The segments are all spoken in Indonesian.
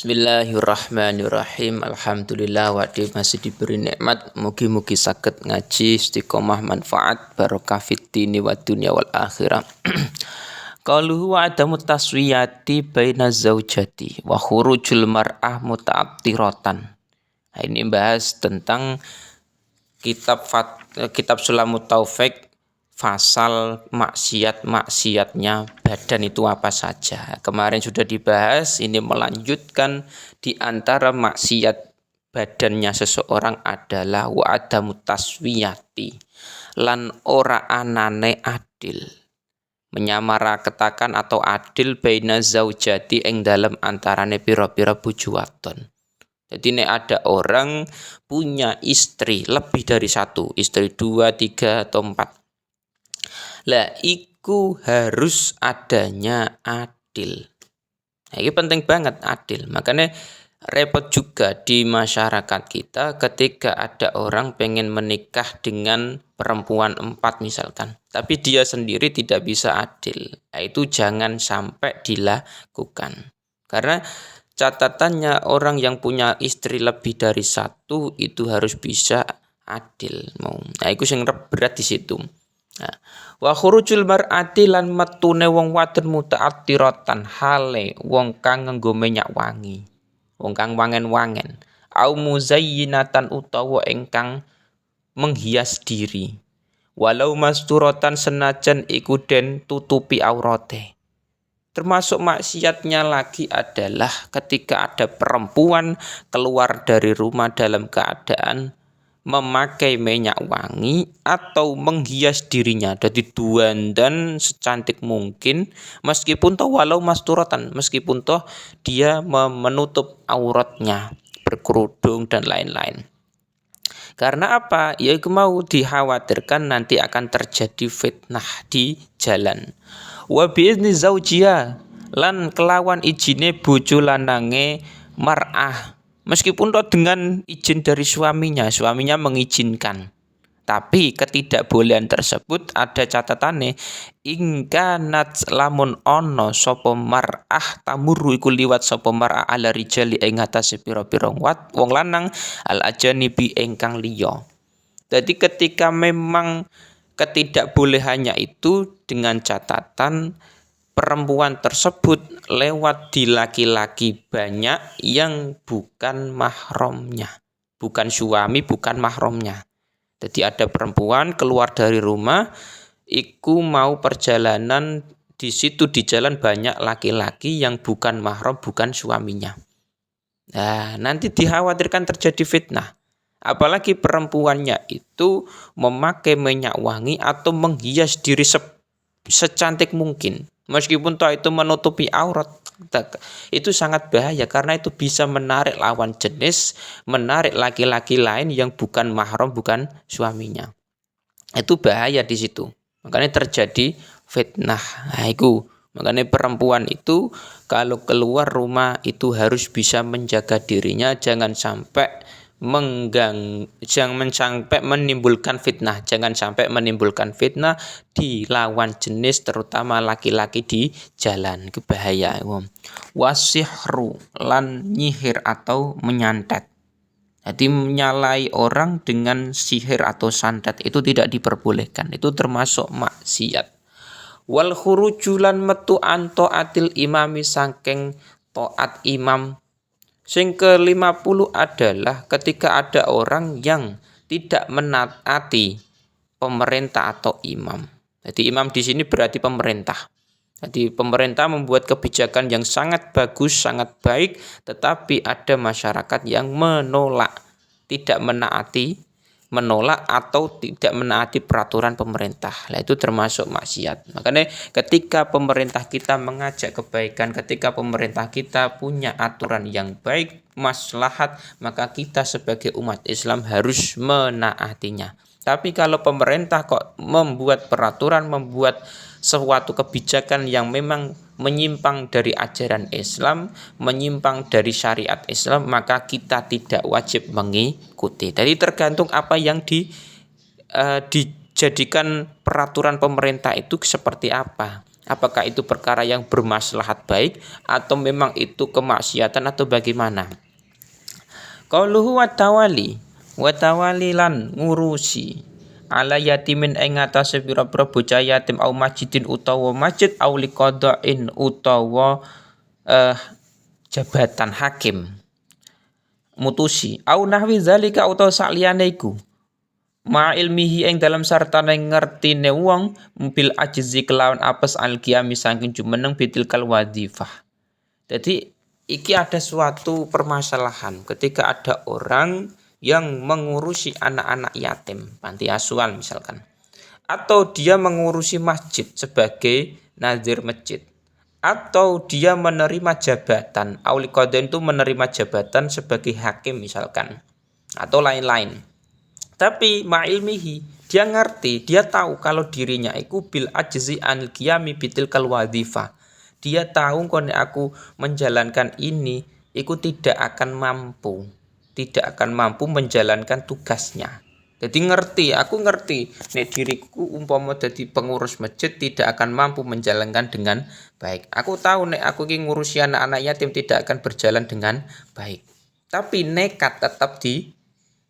Bismillahirrahmanirrahim. Alhamdulillah wadi masih diberi nikmat. Mugi-mugi saged ngaji istiqomah manfaat barokah fiddini wa dunya wal akhirah. Qaluhu wa adamu taswiyati baina zaujati wa khurujul mar'ah muta'attiratan. Nah, ini bahas tentang kitab Sulamut Taufik, fasal maksiatnya badan itu apa saja. Kemarin sudah dibahas, ini melanjutkan di antara maksiat badannya seseorang adalah wa adamu taswiyati lan ora anane adil. Menyamaratakan atau adil baina zaujati ing dalem antarane pira-pira bojo wadon. Jadi nek ada orang punya istri lebih dari satu, istri 2, 3 atau 4. Lah iku harus adanya adil. Nah, ini penting banget adil. Makanya repot juga di masyarakat kita ketika ada orang pengen menikah dengan perempuan 4 misalkan. Tapi dia sendiri tidak bisa adil. Nah, itu jangan sampai dilakukan. Karena catatannya orang yang punya istri lebih dari satu itu harus bisa adil. Nah, itu yang berat di situ. Nah, wa khurujul mar'ati lan metune wong wadon muta'attiratan hale wong kang nganggo minyak wangi, wong kang wangen-wangen, au muzayyinatan utawa ingkang menghias diri, walau masturatan senajan iku den tutupi aurate. Termasuk maksiatnya lagi adalah ketika ada perempuan keluar dari rumah dalam keadaan memakai minyak wangi atau menghias dirinya, jadi dandan secantik mungkin meskipun toh walau masturatan, meskipun toh dia menutup auratnya, berkerudung dan lain-lain. Karena apa? Ya mau dikhawatirkan nanti akan terjadi fitnah di jalan. Wa biizni zaujia lan kelawan ijine bojo lanange mar'ah. Meskipun toh dengan izin dari suaminya mengizinkan. Tapi ketidakbolehan tersebut ada catatannya, ingkanat lamun ono sapa mar'ah tamurru iku liwat sapa mar'ah ala rijali ing atase pira-pira wong lanang al ajanibi ingkang liya. Jadi ketika memang ketidakbolehannya itu dengan catatan perempuan tersebut lewat di laki-laki banyak yang bukan mahramnya, bukan suami, bukan mahramnya. Jadi ada perempuan keluar dari rumah, iku mau perjalanan, di situ di jalan banyak laki-laki yang bukan mahram, bukan suaminya. Nah, nanti dikhawatirkan terjadi fitnah. Apalagi perempuannya itu memakai minyak wangi atau menghias diri secantik mungkin. Meskipun toh itu menutupi aurat, itu sangat bahaya karena itu bisa menarik lawan jenis, menarik laki-laki lain yang bukan mahram, bukan suaminya. Itu bahaya di situ. Makanya terjadi fitnah. Nah, itu makanya perempuan itu kalau keluar rumah itu harus bisa menjaga dirinya, jangan sampai menimbulkan fitnah, jangan sampai menimbulkan fitnah di lawan jenis terutama laki-laki di jalan, itu bahaya. Wasihru lan nyihir atau menyantet. Jadi menyalai orang dengan sihir atau santet itu tidak diperbolehkan, itu termasuk maksiat. Wal khurujulan metu anto atil imami saking taat imam. Sing ke-50 adalah ketika ada orang yang tidak menaati pemerintah atau imam. Jadi imam di sini berarti pemerintah. Jadi pemerintah membuat kebijakan yang sangat bagus, sangat baik, tetapi ada masyarakat yang menolak, tidak menolak atau tidak menaati peraturan pemerintah. Nah, itu termasuk maksiat. Makanya ketika pemerintah kita mengajak kebaikan, ketika pemerintah kita punya aturan yang baik, maslahat, maka kita sebagai umat Islam harus menaatinya. Tapi kalau pemerintah kok membuat peraturan, membuat suatu kebijakan yang memang menyimpang dari ajaran Islam, menyimpang dari syariat Islam, maka kita tidak wajib mengikuti. Jadi tergantung apa yang dijadikan peraturan pemerintah itu seperti apa. Apakah itu perkara yang bermaslahat baik atau memang itu kemaksiatan atau bagaimana? Qauluhu wa tawali lan ngurusi ala yatimin ing atase pira-pira bocah yatim au masjidin utawa masjid au liqadain utawa jabatan hakim mutusi au nahwi zalika utawa sakliyane iku ma ilmihi ing dalam sartane ngertine wong bil ajzi kelawan apes al qiyami saking jumeneng bitil kal wadhifah. Jadi iki ada suatu permasalahan ketika ada orang yang mengurusi anak-anak yatim, panti asuhan misalkan. Atau dia mengurusi masjid sebagai nazir masjid. Atau dia menerima jabatan, auli qadha itu menerima jabatan sebagai hakim misalkan. Atau lain-lain. Tapi ma'ilmihi, dia ngerti, dia tahu kalau dirinya itu bil ajzi anil qiyami bitil kal wadhifah. Dia tahu kalau aku menjalankan ini, aku tidak akan mampu menjalankan tugasnya. Jadi aku ngerti, nek diriku umpama jadi pengurus masjid tidak akan mampu menjalankan dengan baik. Aku tahu nek aku ini ngurusi anak-anak yatim tidak akan berjalan dengan baik. Tapi nekat tetap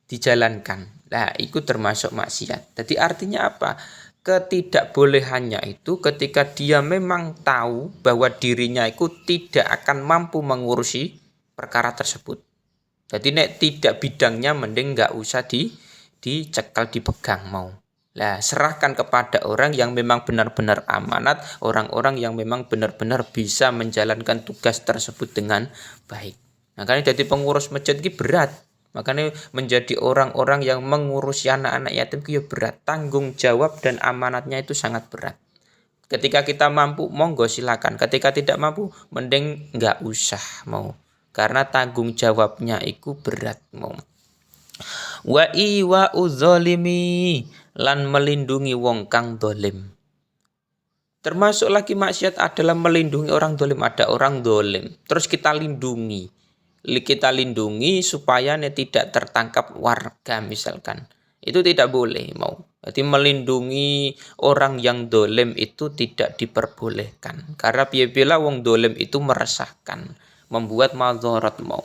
dijalankan. Nah, itu termasuk maksiat. Jadi artinya apa? Ketidakbolehannya itu ketika dia memang tahu bahwa dirinya itu tidak akan mampu mengurusi perkara tersebut. Jadi nek tidak bidangnya mending nggak usah dicekal dipegang mau. Lah serahkan kepada orang yang memang benar-benar amanat, orang-orang yang memang benar-benar bisa menjalankan tugas tersebut dengan baik. Makanya jadi pengurus masjid ini berat. Makanya menjadi orang-orang yang mengurusi anak-anak yatim itu berat. Tanggung jawab dan amanatnya itu sangat berat. Ketika kita mampu, monggo silakan. Ketika tidak mampu, mending nggak usah mau. Karena tanggung jawabnya itu berat mau. Wa iwa uzzalimi lan melindungi wong kang dolim. Termasuk lagi maksiat adalah melindungi orang dolim. Ada orang dolim, terus kita lindungi supaya tidak tertangkap warga misalkan. Itu tidak boleh mau. Jadi melindungi orang yang dolim itu tidak diperbolehkan. Karena bila wong dolim itu meresahkan, membuat madharat mau.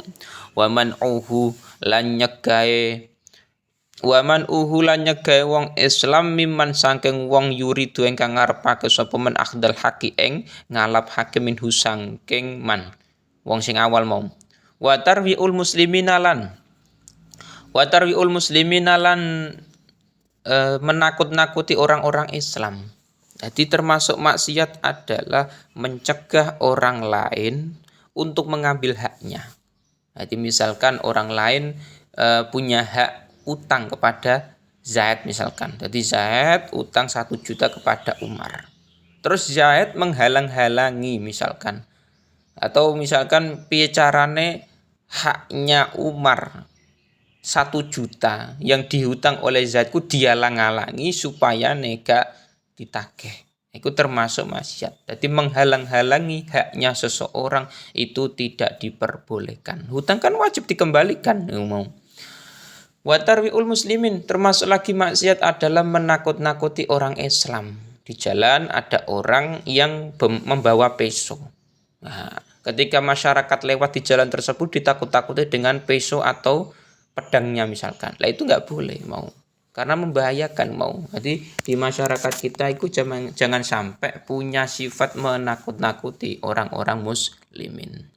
Waman uhu lan nyegae wong Islam miman saking wong yuridu ingkang ngarepake sapa men akhdal haqi ing ngalap hakim minhu saking man wong sing awal mau. Wa tarwiul muslimina lan menakut-nakuti orang-orang Islam. Jadi termasuk maksiat adalah mencegah orang lain untuk mengambil haknya. Jadi misalkan orang lain punya hak utang kepada Zaid misalkan. Jadi Zaid utang 1 juta kepada Umar. Terus Zaid menghalang-halangi misalkan. Atau misalkan piye carane haknya Umar 1 juta yang dihutang oleh Zaid ku dihalang-halangi supaya nega ditagih. Itu termasuk maksiat. Jadi menghalang-halangi haknya seseorang itu tidak diperbolehkan. Hutang kan wajib dikembalikan. Wa tarwiul muslimin, termasuk lagi maksiat adalah menakut-nakuti orang Islam. Di jalan ada orang yang membawa peso. Nah, ketika masyarakat lewat di jalan tersebut ditakut-takuti dengan peso atau pedangnya misalkan. Lah itu nggak boleh mau. Karena membahayakan mau. Jadi di masyarakat kita itu jangan sampai punya sifat menakut-nakuti orang-orang muslimin.